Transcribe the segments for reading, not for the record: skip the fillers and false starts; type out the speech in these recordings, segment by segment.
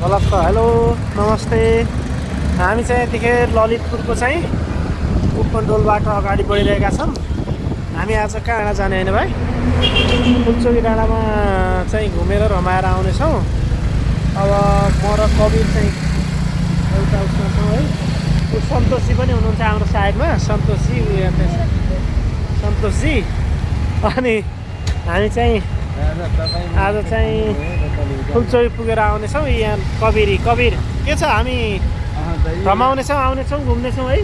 Hello नमस्ते। हामी चाहिँ यतिखेर ललितपुरको चाहिँ उपकन्ट्रोलबाट अगाडि बढिरहेका छौँ। हामी आज कहाँ जाने होइन भाइ? फुलचोकी डाँडामा चाहिँ घुमेर रमाएर आउनेछौँ। अब म र कबिर चाहिँ एउटा उसमा छौँ है। सन्तोषजी पनि हुनुहुन्छ हाम्रो साइडमा, सन्तोषजी अनि हामी चाहिँ आज चाहिँ फुलचोकी पुगेर आउनेछौँ। यहाँ कबिर के छ? हामी रमाउनेछौँ, आउनेछौँ, घुम्नेछौँ है।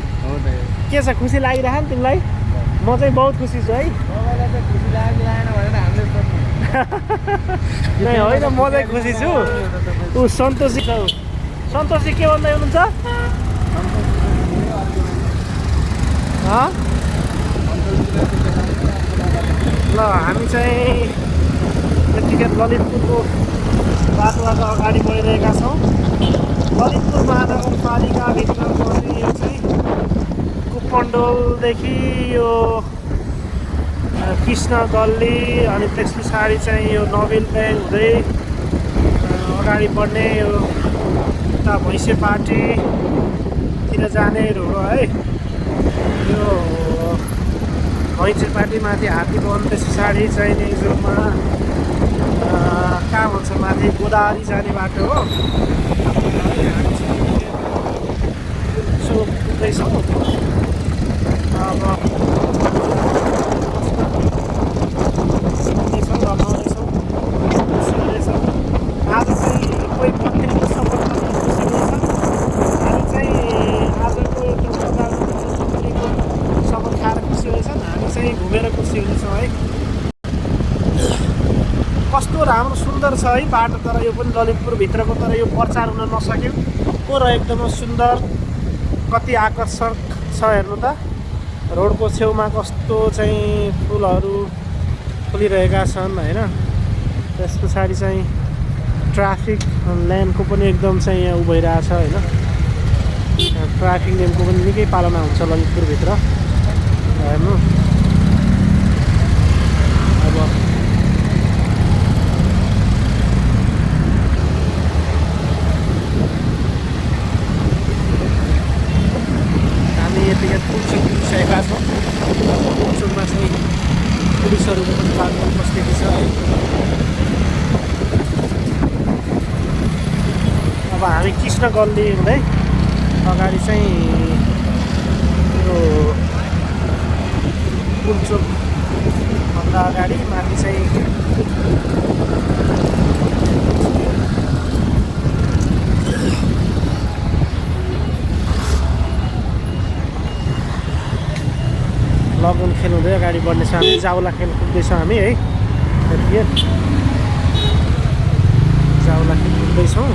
के छ, खुसी लागिरहेको नि तिमीलाई? म चाहिँ बहुत खुसी छु है। नै होइन, म चाहिँ खुसी छु। ऊ सन्तोषी छ। सन्तोषी के भन्दै हुनुहुन्छ? ल हामी चाहिँ यतिखेर ललितपुरको बाटोबाट अगाडि बढिरहेका छौँ। ललितपुर महानगरपालिकाभित्र पर्ने यो चाहिँ कुपन्डोलदेखि यो कृष्ण गल्ली अनि त्यस पछाडि चाहिँ यो नोबेल ब्याङ्क हुँदै अगाडि बढ्ने यो उता भैँसेपाटीतिर जाने रोड हो है। यो भैँसेपाटी माथि हात्तीवन, त्यस पछाडि चाहिँ नेजुरमा कहाँ भन्छ माथि गोदावरी जाने बाटो हो। यसो पुग्दैछौँ। अब रमाउनेछौँ, आज चाहिँ कोही पत्नीको सपोर्ट पनि खुसी हुनेछ। हामी चाहिँ आजको एउटा पत्नीको सपोर्ट खाएर खुसी हुनेछन्। हामी चाहिँ घुमेर खुसी हुनेछौँ है। कस्तो राम्रो सुन्दर छ है बाटो, तर यो पनि ललितपुरभित्रको, तर यो प्रचार हुन नसक्यो को र एकदमै सुन्दर, कति आकर्षक छ हेर्नु त। रोडको छेउमा कस्तो चाहिँ फुलहरू फुलिरहेका छन् होइन। त्यस पछाडि चाहिँ ट्राफिक ल्याम्पको पनि एकदम चाहिँ यहाँ उभइरहेछ होइन। ट्राफिक ल्याम्पको पनि निकै पालना हुन्छ ललितपुरभित्र हेर्नु। अब हामी यतिखेर फुलचोक पुगिसकेका छौँ। फुलचोकमा चाहिँ पुलिसहरूको पनि बाटो उपस्थिति छ है। अब हामी कृष्ण गल्ली हुँदै अगाडि चाहिँ यो फुलचोकभन्दा अगाडि माथि चाहिँ लगुन खेल हुँदै अगाडि बढ्नेछ। हामी जाउला खेल पुग्दैछौँ हामी है। यतिखेर जाउला खेल पुग्दैछौँ।